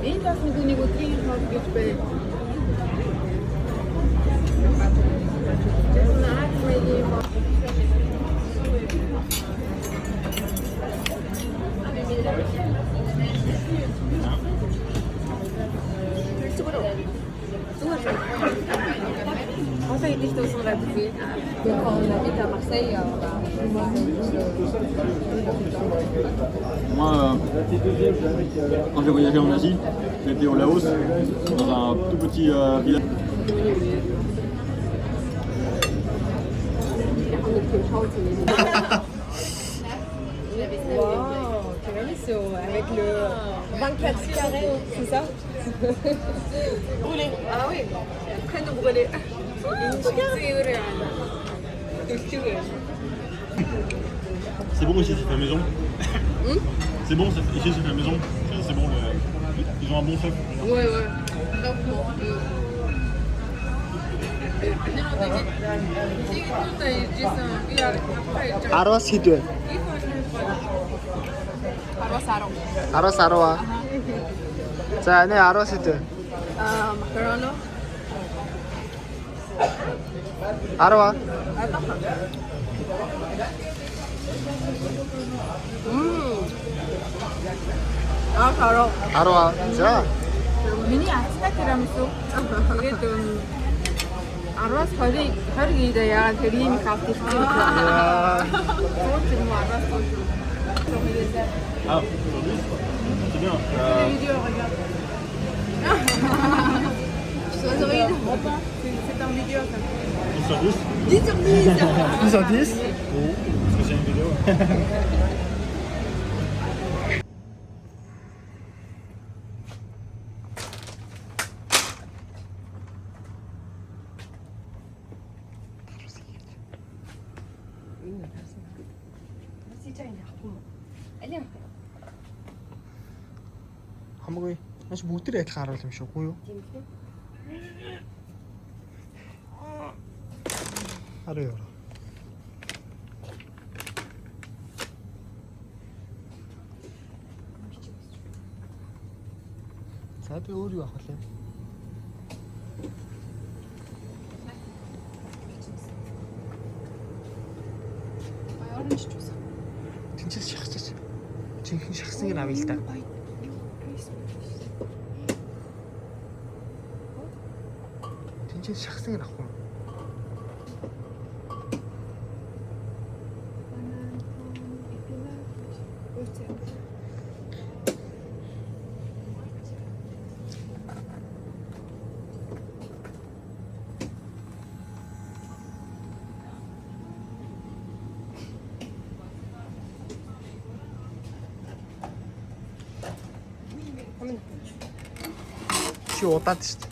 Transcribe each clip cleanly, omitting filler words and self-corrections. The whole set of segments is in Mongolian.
Энэ бас нэг өдрийн хоол гэж бай. Enfin, il était sur la bouffée. Donc on habite à Marseille, Moi, quand j'ai voyagé en Asie, j'ai été au Laos, dans un tout petit village. Wow, tiramisu avec le 24 carrés, c'est ça? Brûlé. Ah oui, après de brûler. C'est bon ici, c'est fait maison. C'est bon, ici c'est fait maison. C'est bon, ils ont un bon feu. Ouais. Arwas хийдвэ. Arwas арва. За нэ arwas хийдвэ. Macaroni. Arwa. Macaroni. Arwa. За. Миний ацтай тирамису. Тэгээд 10-аас 20 гинэ яагаад тэр ийм их авт ирсэн юм бэ? Сууч юм уу 10-аас 20. Ah, c'est bien. Vidéo, regarde. C'est un vidéo ça. 10 sur 10. 10 sur 10. 10 sur 10. Parce que c'est une vidéo. Хамаагүй. Маш бүгдээр адилхан харуул юм шүү, үгүй юу? Хараа яа. За би өөр юу авах вэ? Orange juice. Тэнцээс шахчихсан. Жинхэнэ шахсныг нь авъя л да. Тэнцээс шахсныг нь авах юм. Чи удаад шүү дээ.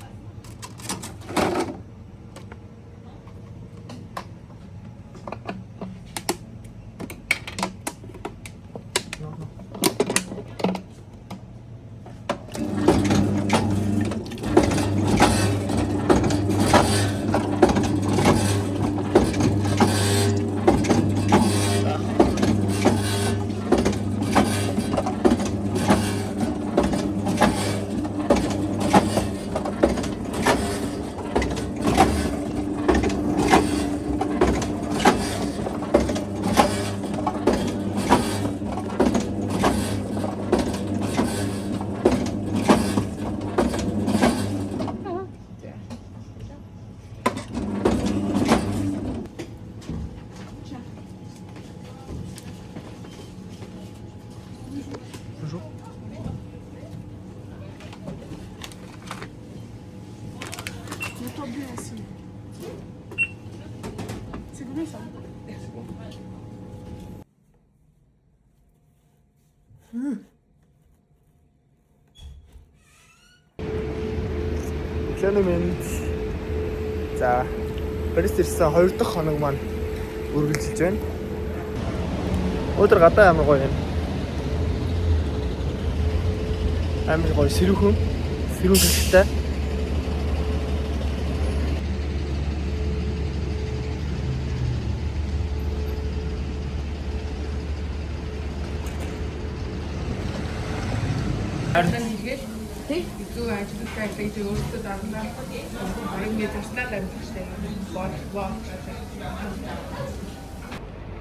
Bonjour. Mets-toi bien assis. C'est bon ça? Экономент. За, Парис ирсэн 2 дахь хоног маань үргэлжилж байна. Өдөр гадаа ямар гоё юм. Амар гоё сэрүүхэн сэрүүнтэй. Харин хийгээд тэг зүү ажиллагаа хийж өөртөө дарна. Ингээд туслаад амьдчтэй. Боо.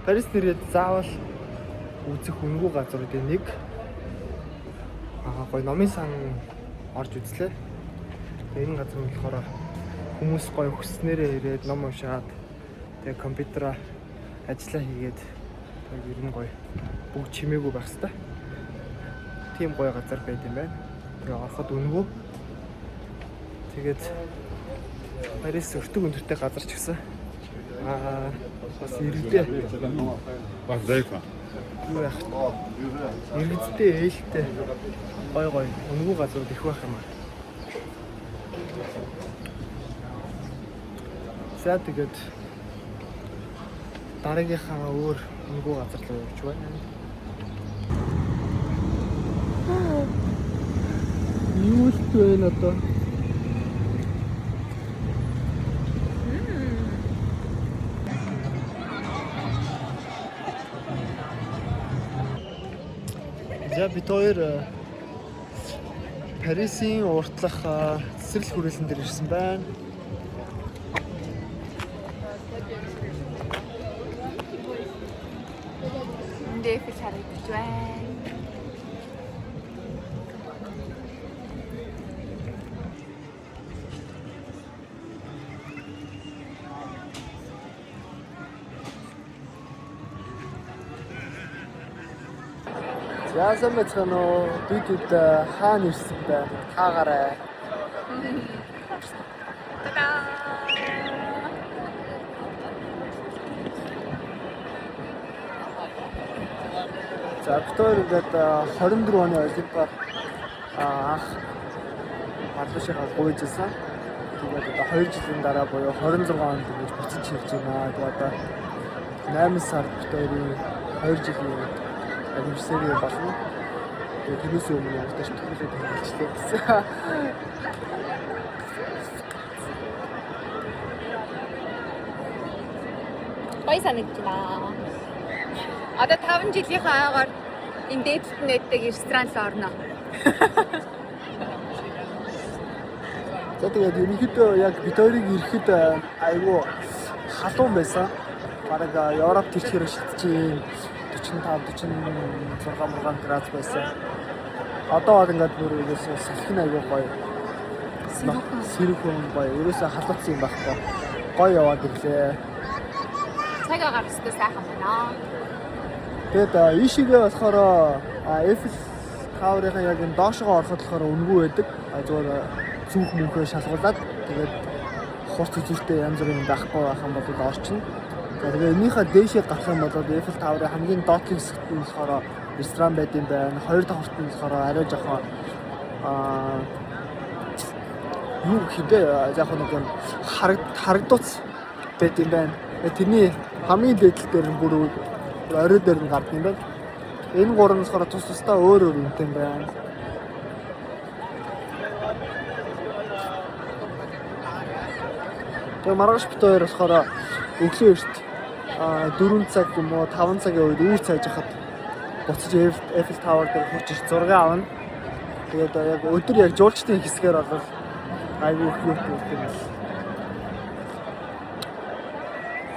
Парис нэрээд заавал үзэх үнгүй газруудын нэг. Гоё номын сан орж үзлээ. Энэ газар нь болохоор хүмүүс гоё хүснээрээ ирээд ном уншаад тэгээ компьютераа ажиллаа хийгээд ер нь гоё бүгд чимээгүй байх хэвээр. Тийм гоё газар байд юм байна. Тэгээ ороход үнгүй. Тэгээд Парис өртөг өндөртэй газар ч гэсэн бас иргэдээ Бас зайфа. юу яах вэ? Иргэдтэй ээлтэй гоё үнгүй газрууд их байх юм аа. За тэгээд дараагийнхаа өөр үнгүй газар руу явж байна. Юу л вэ одоо? За бид хоёр Парисын уртлах цэцэрлэг хүрээлэн дээр ирсэн байна. Эффел харагдаж байна. Яасан мэцхан уу бид хаана ирсэн бэ? Хаагаарай. За битүүр ингээд 24 оны Олимпиад анх Малайзиас гуйжсэн. Тэгээд одоо 2 жилийн дараа буюу 26 онд ингэж буцаж ирж байна. Тэгээд одоо 8 сард битүүрийн 2 жилийн анниверсари болно. Тэгээд тэрнээс өмнө явж төгөлөд хэлчихлээ гэсэн. Гоё санагдана. Одоо 5 жилийнхаа аягаар энэ дээдэлт нэттэй ресторан л орно. За тэгээд ерөнхийдөө яг битүүрийг ирэхэд айгүй халуун байсан. Бараг Европ төрчхөр шилжиж 45-46 градус байсан. Одоо бол ингээд бүр ерөөсөө салхин айгүй гоё. Сэрүүхэн гоё. Ерөөсөө халуутсан юм байхгүй. Гоё яваад ирлээ. Цаг агаар өстө сайхан байна. Тэгээд ийшээгээ болохоор Эйфел Тауэрын яг энэ доошоо ороход болохоор үнгүй байдаг. Зүгээр зүг мөнхөө шалгуулад тэгээд хурц үзүүртэй янз бүрийн байхгүй байх юм бол орчин. Тэгээд энийхээ дээшээ гарах юм бол Эйфел Тауэрын хамгийн доотлын хэсэгт нь болохоор ресторан байд юм байна. Хоёр давхарт нь болохоор арай жоохон юу хийдэ яг нэг юм харагдууц байд юм байна. Тэрний хамгийн дээдл дээр нь бүр орой дээр нь гардаг юм байна. Энэ гурван болохоор тус тусдаа өөр үнэтэй юм байна. Тэгээд маргааш бит хоёр болохоор өглөө эрт 4 цаг юм уу 5 цагийн үед үүр цайж хахад буцаж Эйфел Тауэр дээр хурж ир зураг авна. Тэгээд яг өдөр яг жуулчдын хэсгээр бол айгүй их юм байна.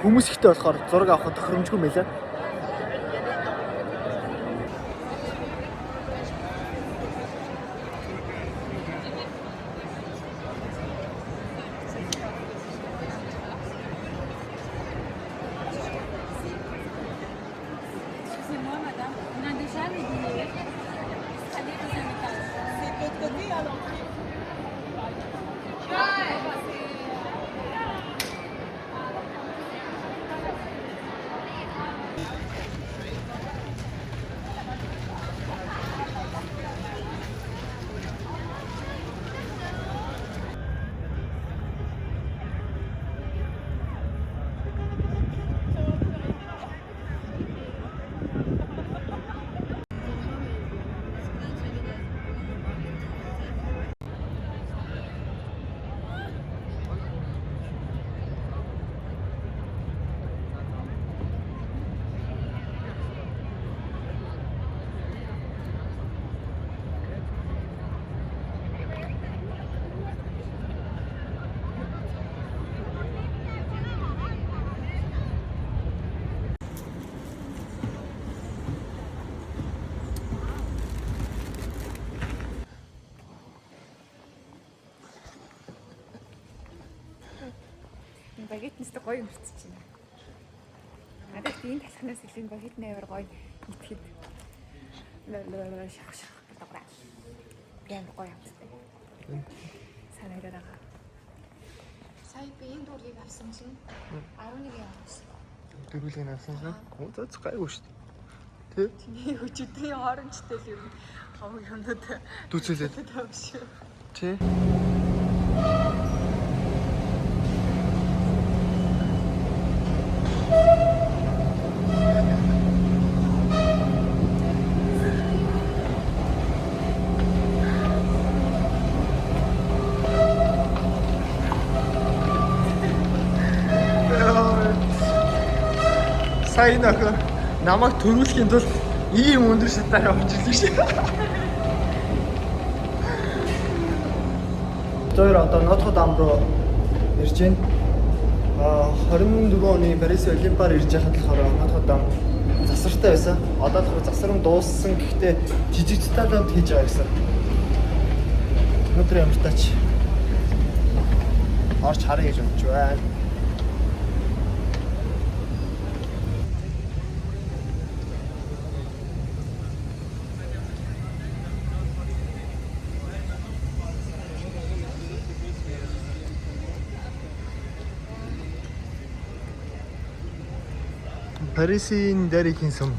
Хүмүүс ихтэй болохоор зураг авахд тохиромжгүй мэлээ. багетнэстэй гоё өмсөж байна. Надад энэ талхнаас илүү багет нээр гоё итгэхэд шах гэдэг. Гэн гоё амттай. Санагдаад байгаа. Сая би энэ дургийг авсан чинь 11 явсан. Дөрвөлийг авсан шүү. Гооц гайгүй шүү. Тэ? Чиний өчигдрийн оронжтой л юм. Хамаг юмнууд Дүүцэлээд. тавьшгүй. Тэ? Сайн нөхөр намайг төрүүлэхийн тулд ийм өндөр шатаар авч ирлээ шээ. Зөөр одоо Нотр Дам руу ирж байна. 24 оны Парис Олимпиар ирж байхад болохоор Нотр Дам засвартай байсан. Одоо л засвар нь дууссан. Гэхдээ жижиг деталууд хийж байгаа гэсэн. Өнөөдөр ямар тач орч харъя гэж бодож байна. Парисын дарихийн сум.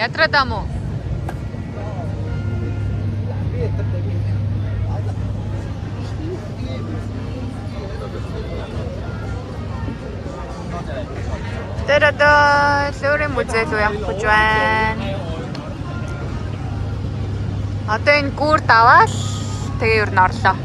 Ятрадам уу? Тэрэдэ Лоурен музей руу явах гэж байна. Одоо энэ гүр даваад тэгээ ер нь орлоо.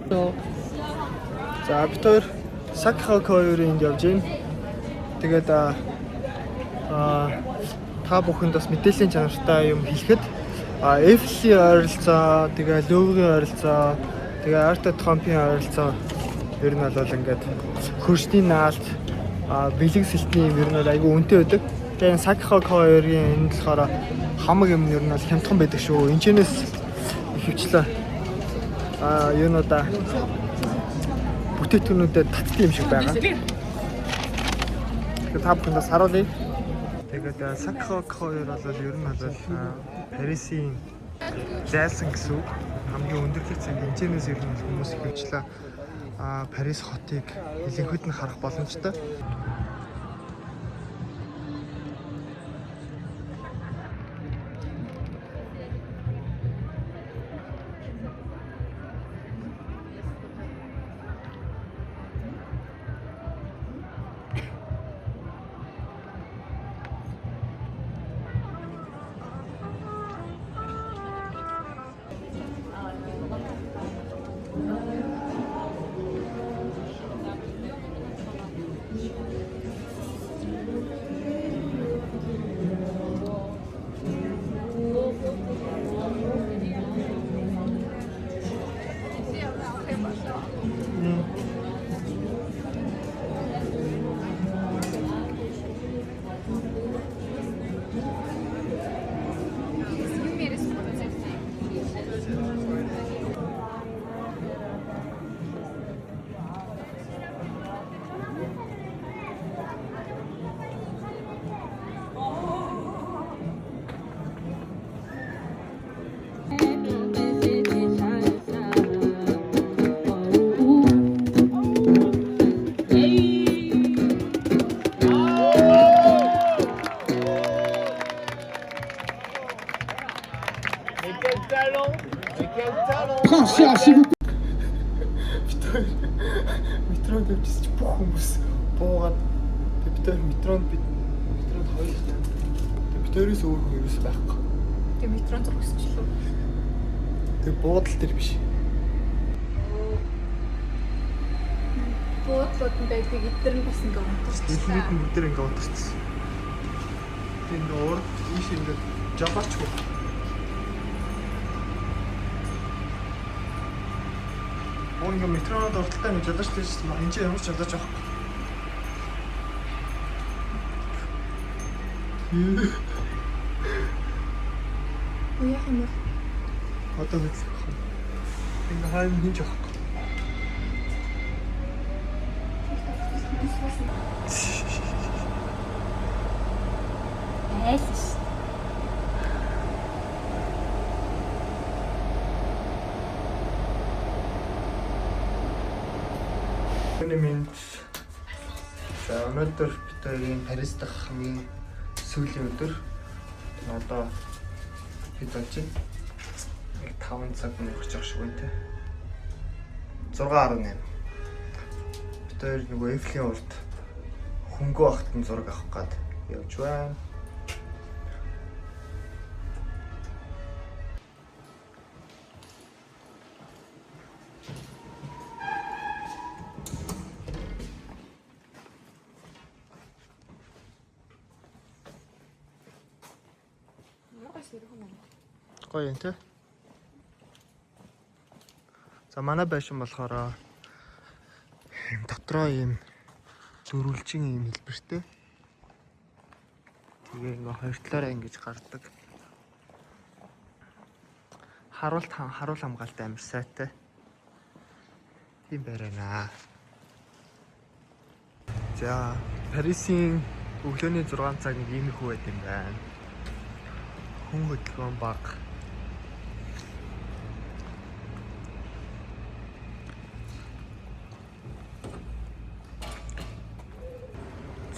За бид хоёр Сакхакоёрын явж байна. Тэгээд та бүхэнд бас мэдээллийн чанартай юм хэлэхэд Эйфелийн ойролцоо, тэгээ Луврын ойролцоо, тэгээ Арт Тромпийн ойролцоо ер нь бол ингээд хөршний наалт бэлэг сэлтний юм ер нь айгүй үнэтэй байдаг. Тэгээ Сакхакоёрын энэ болохоор хамаг юм ер нь бол хямдхан байдаг шүү. Энэчнээс ихэвчлэн юунуудаа бүтээтгүүнүүдэд татдаг юм шиг байгаа. Тэгээд та бүхэндээ харуулъя. Тэгээд Сакхакоёр бол ер нь бол Парисын зайлсан гэсэн үг. Хамгийн өндөр хэсэг энэчнээс ер нь хүмүүс ихэвчлэн Парис хотыг хэлэнхэд нь харах боломжтой. Метронд явчихсан чи бүх хүмүүс буугаад бид хоёр метронд хоёр байна. Бид хоёроос өөр хүн юус байхгүй. Тэгээ метрон зогсчихлоо. Тэг буудал дээр биш. Буудлууд нь байдаг эдгээр нь бас ингээ унтарч. Эдгээр нь бүгд ингээ унтарчихсан. Тэгээд өөр ийш ингээ жабаач хөө. Ингээ метронод урталтай нэг жолооч тийш энэ ч ямар ч жолооч байхгүй. Яах юм бэ? Одоо мэдэх байх. Ингээ хайм хинж авахгүй. Эс. Минь за өнөөдөр бид хоёрын Парис дахь хамгийн сүүлийн өдөр. Одоо бид болж байна. 5 цаг өнгөрч байгаа шүү дээ. 6:18. Бид хоёр нөгөө Эйфелийн урд хөнгөө ахтан зураг авах гээд явж байна. Гоё юм те. За манай байшин болохоор юм дотроо юм дөрвөлжин юм хэлбэртэй. Тэгээ ингээ хоёр талаараа ингэж гардаг. Харуул хамгаалт амар сайтай. Тийм байрана. За Парисын өглөөний 6 цаг нэг ийм их үед юм байна. Хүн хөдөлгөөн бага.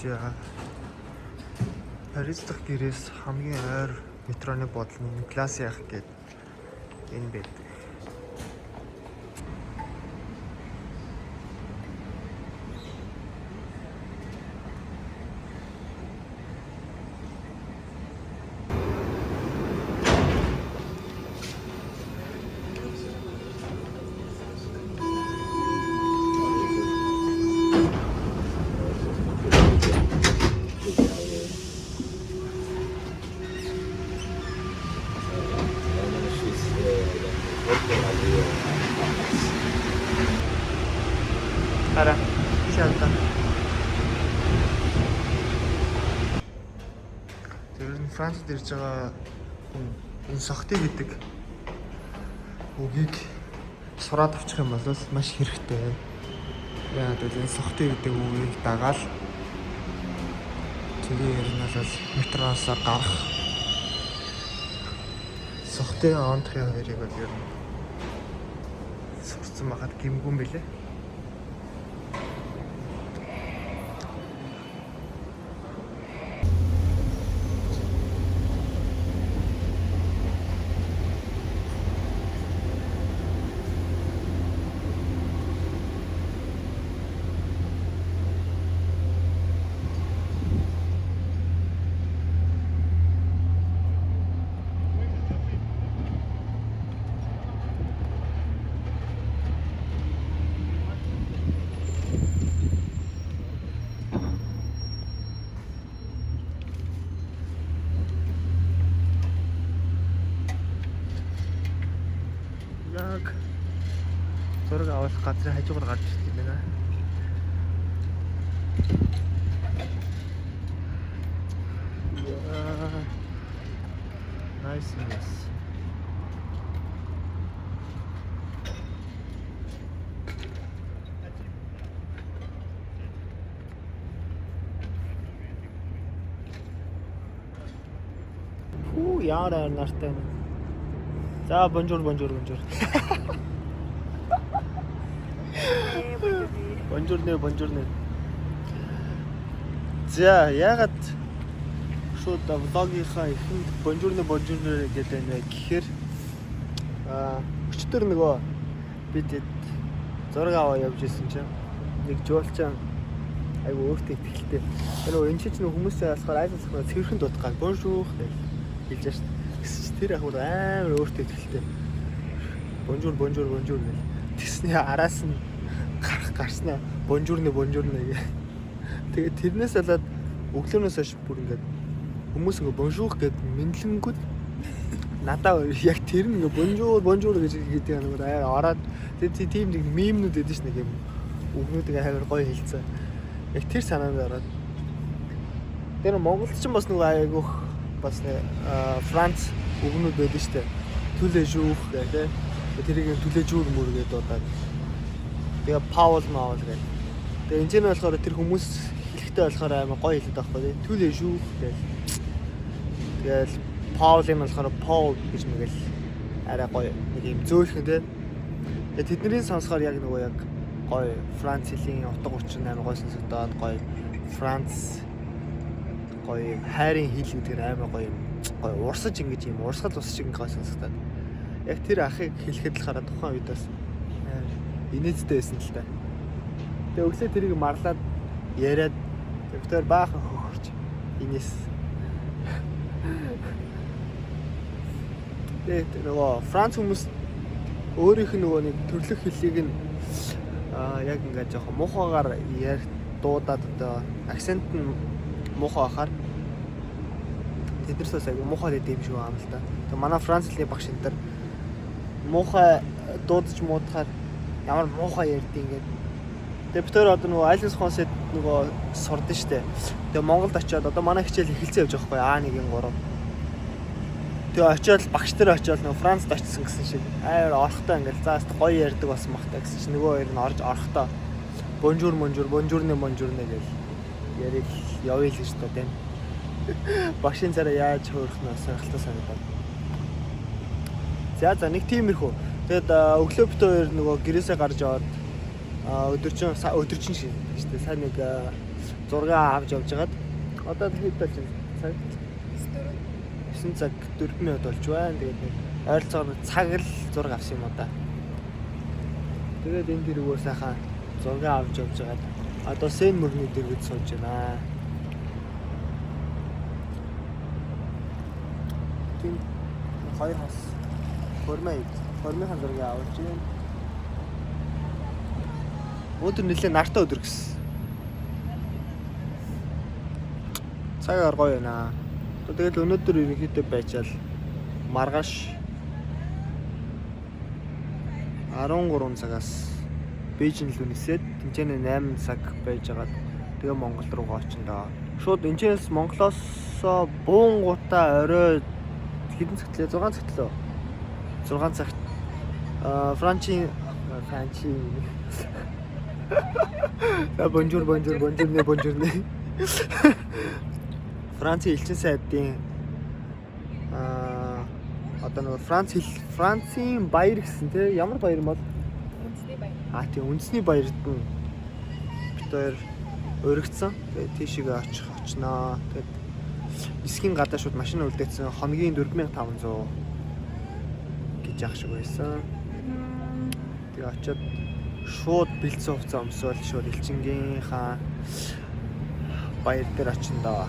За Парис дахь гэрээс хамгийн ойр метроны бодлын класс яах гээд энэ байдаг. Хараа. Шаалта. Тэр нь Францад ирж байгаа хүн энэ сохти гэдэг үгийг сураад авчих юм бол маш хэрэгтэй. Яагаад гэвэл энэ сохти гэдэг үгийг дагаал тэгээ яринаас метроос гарах сохти онтрын хоёрыг бол ер нь сурцсан байхад гимгүн бэлээ. Яг зураг авах газрын хажуугаар гарч ирсэн юм байна. Nice. Хүү яараа нартай. За bonjour. Bonjour нэ. За ягаад шууд влогийнхаа ихэнд bonjour нэ гэдэг нэ гэхээр өчтөр нөгөө бид зураг аваа явж исэн чинь нэг жуулчаа айгу өөртөө ихтэй. Тэр энэ чинь хүмүүсээ болохоор айлсахаар цэвэрхэн дутгаад bonjour гэж хэлж шээ. Тэр ахур амар өөртөө ихтэй. Bonjour гэж. Тэсний араас нь гарснаа bonjour нэ гэ. Тэгээд тэрнээс болоод өглөөнөөс хойш бүр ингээд хүмүүс ингээ bonjour гэд мэдлэнгүүд надаа яг тэр нэг bonjour гэж гэдэг юм аа ороод тийм нэг мемнүүд өгдөн ш нэг юм өгнүүдийг хайр гоё хэлцээ. Яг тэр санаанд ороод тэр Монголд ч бас нэг айгүйх бас Франц өгнүүд байдаг штэ. Түлээ жүүх гэх тэ. Тэрийг түлээ жүүр мөргээд удаад. Тэгээ Паул гэх. Тэгээ энэ нь болохоор тэр хүмүүс хэлэхтэй болохоор амар гоё хэлдэг байхгүй тий. Түлээ жүүх гэх. Тэгэл Паулын болохоор Паул гэж мэгэл арай гоё нэг юм зөөлхөн тий. Тэгээ тэдний сонсохоор яг нөгөө яг гоё Франц хэлний утга учир амар гоё сонсогдоод гоё Франц гоё хайрын хэл гэдэг амар гоё гоё урсаж ингэж юм урсгал ус шиг гоё сонсогдоод. Яг тэр ахыг хэлэхэд л хараа тухайн үед бас инээдтэй байсан л та. Тэгээ өглөө тэрийг марлаад яриад тэр баахан хөхөрч инээс. Тэгээд нөгөө Франц хүмүүс өөрийнх нь нөгөө нэг төрлөх хэлийг нь яг ингээд жоохон муухайгаар ярих дуудаад одоо акцент нь муухай ахаар тэдэрсээс айгу муухай гэдэг юм шиг байна л та. Тэгээ манай Франц хэлний багш энэ төр муухай дуудаж муудахаар ямар муухай ярьдیں۔ Ингээд тэгээ бид одоо нөгөө айлс консет нөгөө сурдсан штэ. Тэгээ Монголд очиод одоо манай хичээл эхэлсэн явж байгаа байхгүй А1-3. Тэгээ очиод багш нар очиод нөгөө Францд очсон гэсэн шиг амар орохтой ингээд заас гоё ярьдаг болсон багтаа гэсэн чинь нөгөө хоёр нь орж орохдоо bonjour нэ гэж ярил явъя л гэж та тийм. Багшийн цараа яаж хөөрхнөө сонирхолтой санагдав. За нэг тиймэрхүү. Тэгэд өглөө бит хоёр нөгөө гэрээсээ гарч аваад өдөржин шиг шүү дээ. Сайн нэг 6 авч явж хагаад одоо хэд болж цаг 9 цаг 4 минут болж байна. Тэгээд нэг ойролцоогоор цаг л 6 авсан юм одоо. Тэгээд энэ дэргөө сайхан 6 авч явж хагаад одоо Сен мөрний дэргэд сууж байна. Тийм хоёр хас Хормын зургийг авч байна. Өдөр нэлээ нартай өдөр гэсэн. Цагаар гоё байна. Тэгэл өнөөдөр ерөнхийдөө байчаал маргааш 13 цагаас Бээжин л үнэсээд тэнцэнэ 8 цаг байж байгаад тэгээ Монгол руугаа очиндаа. Шууд энэчнээс Монголоос буунгуудаа орой хэдэн цагт лээ 6 цагт лөө. 6 цагт Франчи Бонжур нэ. Францын элчин сайдын одоо нэг Францын баяр гэсэн тий ямар баяр юм бол Үндэсний баяр. тийм үндэсний баярт нь битээр өргөцсөн. Тэгээд тийшээ очноо. Тэгээд эсхийн гадаа шууд машин үлдээсэн хоногийн 4500 гэж яах шиг байсан. Тэгээд очиод шууд бэлдсэн хувцас өмсөөл шууд элчингийнхаа баяр дээр очиндаа